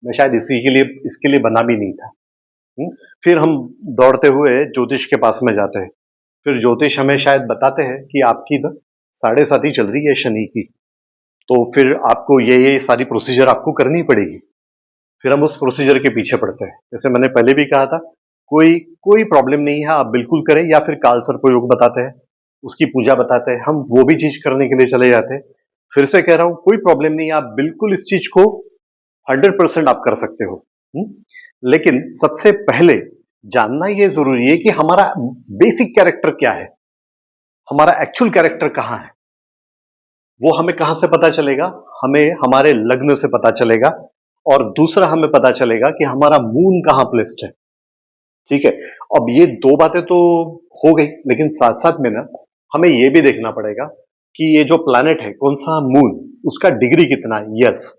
मैं शायद इसी के लिए इसके लिए बना भी नहीं था। हुँ? फिर हम दौड़ते हुए ज्योतिष के पास में जाते हैं। फिर ज्योतिष हमें शायद बताते हैं कि आपकी ना साढ़े साती चल रही है शनि की, तो फिर आपको ये सारी प्रोसीजर आपको करनी पड़ेगी। फिर हम उस प्रोसीजर के पीछे पड़ते हैं। जैसे मैंने पहले भी कहा था, कोई कोई प्रॉब्लम नहीं है, आप बिल्कुल करें, या फिर काल सर्प योग बताते हैं, उसकी पूजा बताते हैं, हम वो भी चीज करने के लिए चले जाते हैं। फिर से कह रहा हूं, कोई प्रॉब्लम नहीं है, आप बिल्कुल इस चीज को 100% आप कर सकते हो। लेकिन सबसे पहले जानना यह जरूरी है कि हमारा बेसिक कैरेक्टर क्या है, हमारा एक्चुअल कैरेक्टर कहां है। वो हमें कहां से पता चलेगा? हमें हमारे लग्न से पता चलेगा, और दूसरा हमें पता चलेगा कि हमारा मून कहां प्लेस्ड है। ठीक है, अब ये दो बातें तो हो गई, लेकिन साथ साथ में ना हमें यह भी देखना पड़ेगा कि ये जो प्लैनेट है, कौन सा मून, उसका डिग्री कितना है। यस,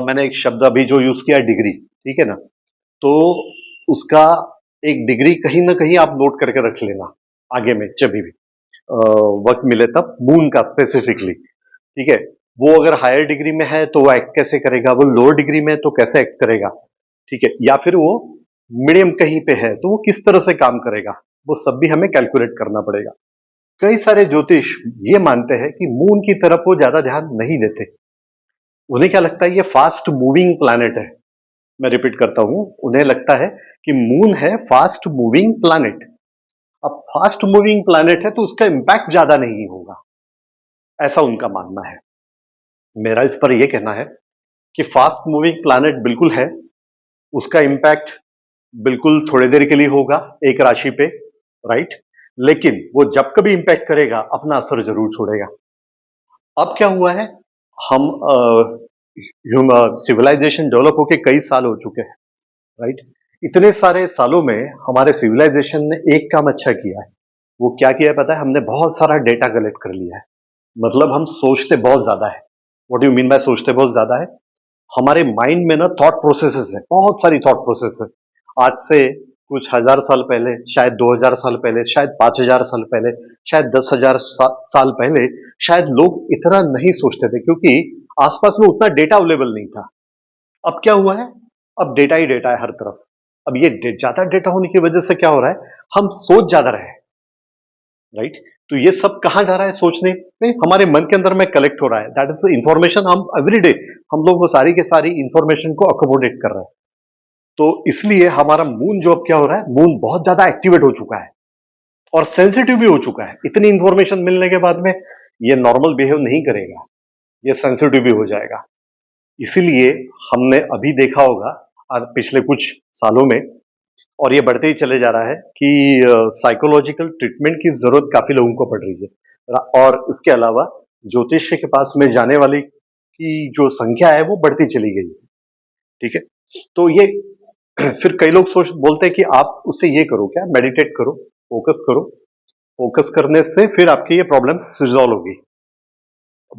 मैंने एक शब्द अभी जो यूज किया है, डिग्री, ठीक है ना, तो उसका एक डिग्री कहीं ना कहीं आप नोट करके रख लेना आगे में जब भी वक्त मिले तब, मून का स्पेसिफिकली। ठीक है, वो अगर हायर डिग्री में है तो वो एक्ट कैसे करेगा, वो लोअर डिग्री में है तो कैसे एक्ट करेगा, ठीक है, या फिर वो मीडियम कहीं पे है तो वो किस तरह से काम करेगा, वो सब भी हमें कैलकुलेट करना पड़ेगा। कई सारे ज्योतिष ये मानते हैं कि मून की तरफ वो ज्यादा ध्यान नहीं देते। उन्हें क्या लगता है, ये फास्ट मूविंग प्लैनेट है। मैं रिपीट करता हूं, उन्हें लगता है कि मून है फास्ट मूविंग प्लैनेट। अब फास्ट मूविंग प्लैनेट है तो उसका इंपैक्ट ज्यादा नहीं होगा, ऐसा उनका मानना है। मेरा इस पर यह कहना है कि फास्ट मूविंग प्लैनेट बिल्कुल है, उसका इंपैक्ट बिल्कुल थोड़ी देर के लिए होगा एक राशि पे, राइट, लेकिन वो जब कभी इंपैक्ट करेगा अपना असर जरूर छोड़ेगा। अब क्या हुआ है, हम सिविलाइजेशन डेवलप होके कई साल हो चुके हैं, राइट। इतने सारे सालों में हमारे सिविलाइजेशन ने एक काम अच्छा किया है। वो क्या किया है पता है? हमने बहुत सारा डेटा कलेक्ट कर लिया है। मतलब हम सोचते बहुत ज्यादा है। What do you mean by सोचते बहुत ज्यादा है? हमारे माइंड में ना थॉट प्रोसेसेस है, बहुत सारी थॉट प्रोसेस है। आज से कुछ हजार साल पहले, शायद 2000 साल पहले, शायद 5000 साल पहले, शायद 10,000 साल पहले, शायद लोग इतना नहीं सोचते थे, क्योंकि आसपास में उतना डेटा अवेलेबल नहीं था। अब क्या हुआ है, अब डेटा ही डेटा है हर तरफ। अब ये ज्यादा डेटा होने की वजह से क्या हो रहा है, हम सोच ज्यादा रहे हैं, राइट। तो ये सब कहां जा रहा है सोचने में, हमारे मन के अंदर में कलेक्ट हो रहा है। दैट इज इंफॉर्मेशन, हम एवरीडे हम लोग वो सारी के सारी इंफॉर्मेशन को अकोमोडेट कर रहे हैं। तो इसलिए हमारा मून जो अब क्या हो रहा है, मून बहुत ज्यादा एक्टिवेट हो चुका है और सेंसिटिव भी हो चुका है। इतनी इंफॉर्मेशन मिलने के बाद में ये नॉर्मल बिहेव नहीं करेगा, ये सेंसिटिव भी हो जाएगा। इसीलिए हमने अभी देखा होगा पिछले कुछ सालों में, और ये बढ़ते ही चले जा रहा है कि साइकोलॉजिकल ट्रीटमेंट की जरूरत काफी लोगों को पड़ रही है। और इसके अलावा ज्योतिष्य के पास में जाने वाली की जो संख्या है वो बढ़ती चली गई है। ठीक है, तो ये फिर कई लोग सोच बोलते हैं कि आप उससे ये करो, क्या, मेडिटेट करो, फोकस करो, फोकस करने से फिर आपकी ये प्रॉब्लम रिजॉल्व होगी।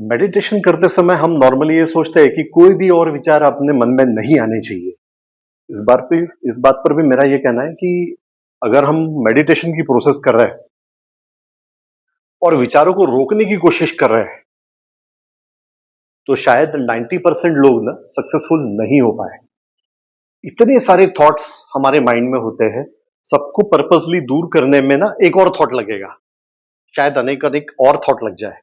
मेडिटेशन करते समय हम नॉर्मली ये सोचते हैं कि कोई भी और विचार अपने मन में नहीं आने चाहिए। इस बात पर भी मेरा ये कहना है कि अगर हम मेडिटेशन की प्रोसेस कर रहे हैं और विचारों को रोकने की कोशिश कर रहे हैं, तो शायद 90% लोग ना सक्सेसफुल नहीं हो पाए। इतने सारे थॉट्स हमारे माइंड में होते हैं, सबको पर्पसली दूर करने में ना एक और थॉट लगेगा, शायद अनेक अनेक और थॉट लग जाए,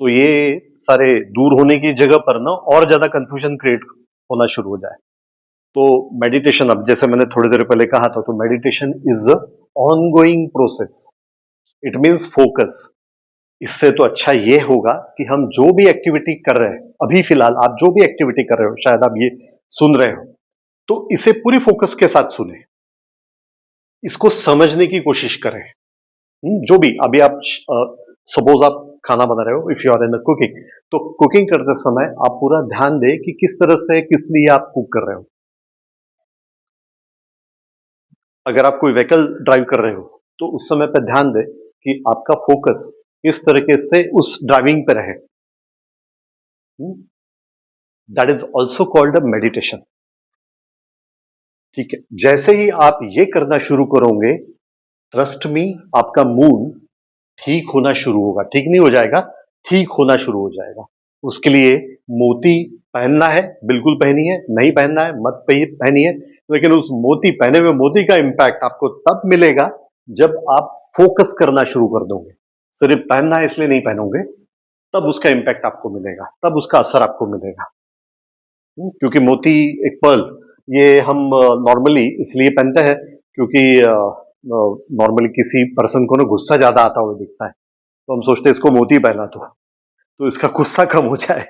तो ये सारे दूर होने की जगह पर ना और ज्यादा कंफ्यूजन क्रिएट होना शुरू हो जाए। तो मेडिटेशन, अब जैसे मैंने थोड़ी देर पहले कहा था, तो meditation is a ongoing process, it means focus. इससे तो अच्छा ये होगा कि हम जो भी एक्टिविटी कर रहे हैं, अभी फिलहाल आप जो भी एक्टिविटी कर रहे हो, शायद आप ये सुन रहे हो, तो इसे पूरी फोकस के साथ सुने, इसको समझने की कोशिश करें। जो भी अभी आप, सपोज आप खाना बना रहे हो, if you are in cooking, तो कुकिंग करते समय आप पूरा ध्यान दें कि किस तरह से, किस लिए आप कुक कर रहे हो। अगर आप कोई व्हीकल ड्राइव कर रहे हो तो उस समय पर ध्यान दें कि आपका फोकस किस तरीके से उस ड्राइविंग पे रहे। That is also called a meditation. ठीक है, जैसे ही आप ये करना शुरू करोगे, ट्रस्ट मी, आपका मूड ठीक होना शुरू होगा। ठीक नहीं हो जाएगा, ठीक होना शुरू हो जाएगा। उसके लिए मोती पहनना है, बिल्कुल पहनिए, नहीं पहनना है, मत पहनिए, लेकिन उस पहने हुए मोती का इम्पैक्ट आपको तब मिलेगा जब आप फोकस करना शुरू कर दोगे। सिर्फ पहनना है इसलिए नहीं पहनोगे, तब उसका इम्पैक्ट आपको मिलेगा, तब उसका असर आपको मिलेगा। क्योंकि मोती एक पर्ल, ये हम नॉर्मली इसलिए पहनते हैं क्योंकि नॉर्मली किसी पर्सन को ना गुस्सा ज्यादा आता हुआ दिखता है, तो हम सोचते हैं इसको मोती पहना तो इसका गुस्सा कम हो जाए।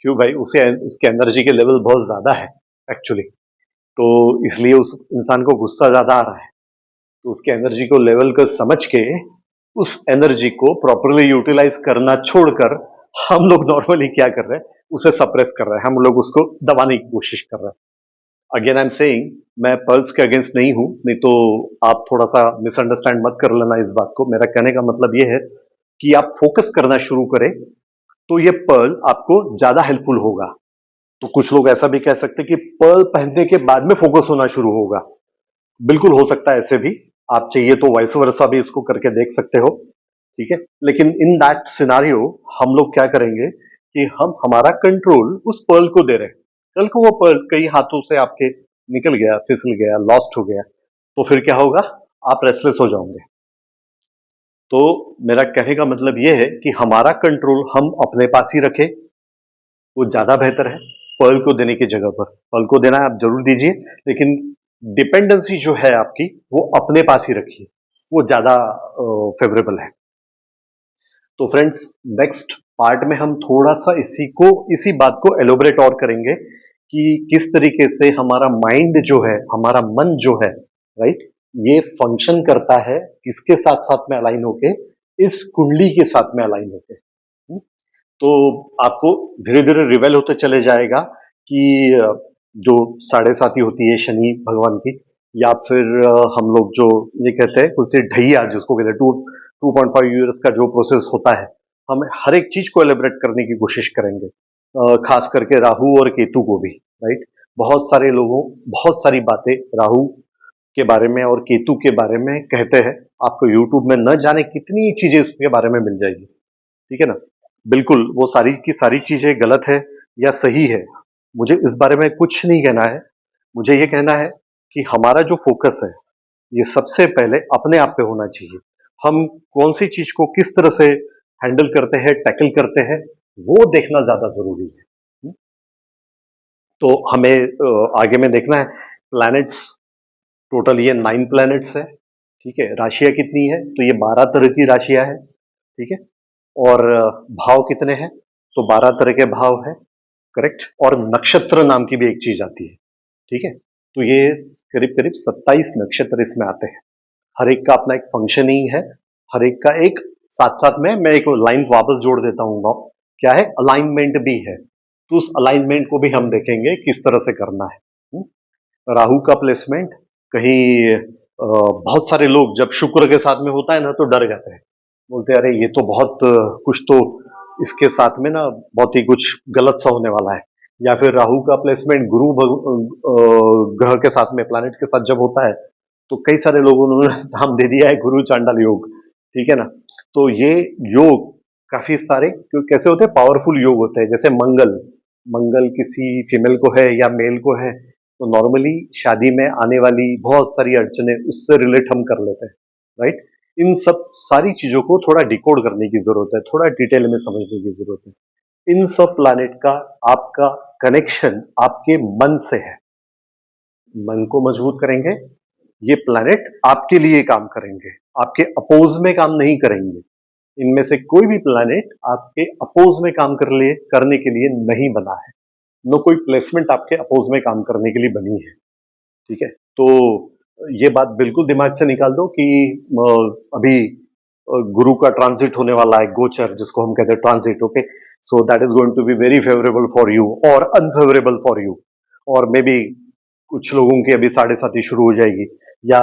क्यों भाई, उसे उसके एनर्जी के लेवल बहुत ज्यादा है एक्चुअली, तो इसलिए उस इंसान को गुस्सा ज्यादा आ रहा है, तो उसके एनर्जी को लेवल को समझ के उस एनर्जी को प्रॉपरली यूटिलाइज करना छोड़कर हम लोग नॉर्मली क्या कर रहे हैं, उसे सप्रेस कर रहे हैं, हम लोग उसको दबाने की कोशिश कर रहे हैं। अगेन आई एम सेइंग, मैं पर्ल्स के अगेंस्ट नहीं हूं, नहीं तो आप थोड़ा सा मिसअंडरस्टैंड मत कर लेना इस बात को। मेरा कहने का मतलब यह है कि आप फोकस करना शुरू करें तो ये पर्ल आपको ज्यादा हेल्पफुल होगा। तो कुछ लोग ऐसा भी कह सकते हैं कि पर्ल पहनने के बाद में फोकस होना शुरू होगा। बिल्कुल हो सकता है ऐसे भी, आप चाहिए तो वाइस वर्सा भी इसको करके देख सकते हो, ठीक है। लेकिन इन दैट सिनारियो हम लोग क्या करेंगे कि हम हमारा कंट्रोल उस पर्ल को दे रहे हैं। कल को वो पर्ल कई हाथों से आपके निकल गया, फिसल गया, लॉस्ट हो गया, तो फिर क्या होगा, आप रेस्टलेस हो जाओगे। तो मेरा कहने का मतलब यह है कि हमारा कंट्रोल हम अपने पास ही रखें, वो ज्यादा बेहतर है पर्ल को देने की जगह पर। पर्ल को देना है आप जरूर दीजिए, लेकिन डिपेंडेंसी जो है आपकी वो अपने पास ही रखिए, वो ज्यादा फेवरेबल है। तो फ्रेंड्स, नेक्स्ट पार्ट में हम थोड़ा सा इसी बात को एलोबरेट और करेंगे कि किस तरीके से हमारा माइंड जो है, हमारा मन जो है, राइट, ये फंक्शन करता है किसके साथ साथ में अलाइन होके, इस कुंडली के साथ में अलाइन होके। तो आपको धीरे धीरे रिवेल होते चले जाएगा कि जो साढ़े साथी होती है शनि भगवान की, या फिर हम लोग जो ये कहते हैं उसे ढैया जिसको कहते हैं 2.5 ईयर्स का जो प्रोसेस होता है, हम हर एक चीज को एलिब्रेट करने की कोशिश करेंगे, खास करके राहु और केतु को भी, राइट। बहुत सारे लोगों बहुत सारी बातें राहु के बारे में और केतु के बारे में कहते हैं, आपको यूट्यूब में न जाने कितनी चीजें इसके बारे में मिल जाएगी, ठीक है ना। बिल्कुल वो सारी की सारी चीजें गलत है या सही है, मुझे इस बारे में कुछ नहीं कहना है। मुझे ये कहना है कि हमारा जो फोकस है ये सबसे पहले अपने आप पे होना चाहिए। हम कौन सी चीज को किस तरह से हैंडल करते हैं, टैकल करते हैं, वो देखना ज्यादा जरूरी है। तो हमें आगे में देखना है प्लैनेट्स, टोटल ये 9 प्लैनेट्स है, ठीक है। राशियां कितनी है, तो ये 12 तरह की राशियां है, ठीक है। और भाव कितने हैं, तो 12 तरह के भाव है, करेक्ट। और नक्षत्र नाम की भी एक चीज आती है, ठीक है। तो ये करीब करीब 27 नक्षत्र इसमें आते हैं, हर एक का अपना एक फंक्शन ही है, हर एक का एक, साथ साथ में मैं एक लाइन वापस जोड़ देता हूँ, क्या है, अलाइनमेंट भी है। तो उस अलाइनमेंट को भी हम देखेंगे किस तरह से करना है। राहु का प्लेसमेंट, कहीं बहुत सारे लोग जब शुक्र के साथ में होता है ना तो डर जाते हैं, बोलते हैं अरे ये तो बहुत कुछ तो इसके साथ में ना बहुत ही कुछ गलत सा होने वाला है। या फिर राहु का प्लेसमेंट ग्रह के साथ में, प्लैनेट के साथ जब होता है, तो कई सारे लोगों ने नाम दे दिया है गुरु चांडाल योग, ठीक है ना। तो ये योग काफी सारे कैसे होते हैं, पावरफुल योग होते हैं। जैसे मंगल, मंगल किसी फीमेल को है या मेल को है, तो नॉर्मली शादी में आने वाली बहुत सारी अड़चने उससे रिलेट हम कर लेते हैं, राइट। इन सब सारी चीजों को थोड़ा डिकोड करने की जरूरत है, थोड़ा डिटेल में समझने की जरूरत है। इन सब प्लैनेट का आपका कनेक्शन आपके मन से है, मन को मजबूत करेंगे, ये प्लैनेट आपके लिए काम करेंगे, आपके अपोज में काम नहीं करेंगे। इनमें से कोई भी प्लैनेट आपके अपोज में काम करने के लिए नहीं बना है, न कोई प्लेसमेंट आपके अपोज में काम करने के लिए बनी है, ठीक है। तो ये बात बिल्कुल दिमाग से निकाल दो कि अभी गुरु का ट्रांजिट होने वाला है, गोचर जिसको हम कहते हैं transit, okay. So that is going to be very favourable for you और अनफेवरेबल फॉर यू। और मे बी कुछ लोगों की अभी साढ़े साथी शुरू हो जाएगी या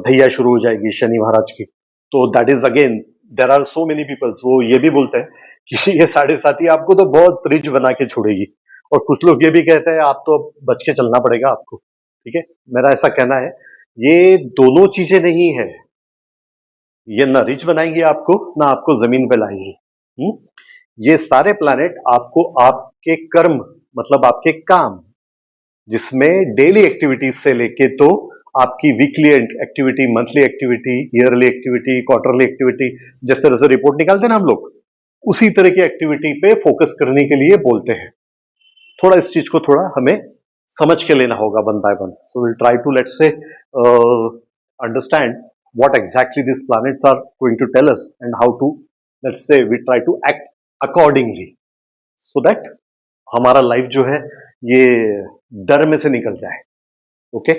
ढैया शुरू हो जाएगी शनि महाराज की, तो that is again, there are so many peoples, वो ये भी बोलते हैं कि ये साढ़े साथी आपको तो बहुत रिच बना के छोड़ेगी। और कुछ लोग ये भी कहते हैं आप तो बच के चलना पड़ेगा आपको, ठीक है। मेरा ऐसा कहना है ये दोनों चीजें नहीं है, ये ना रिच बनाएंगे आपको ना आपको जमीन पे लाएंगी। ये सारे प्लैनेट आपको आपके कर्म मतलब आपके काम, जिसमें डेली एक्टिविटीज से लेके तो आपकी weekly activity, monthly activity, yearly activity, quarterly activity, जिस तरह से रिपोर्ट निकालते हैं ना हम लोग, उसी तरह की एक्टिविटी पे फोकस करने के लिए बोलते हैं। थोड़ा इस चीज को थोड़ा हमें समझ के लेना होगा one by one. So will try to let's say understand what exactly these planets are going to tell us and how to, let's say, we try to act accordingly so that हमारा लाइफ जो है ये डर में से निकल जाए. ओके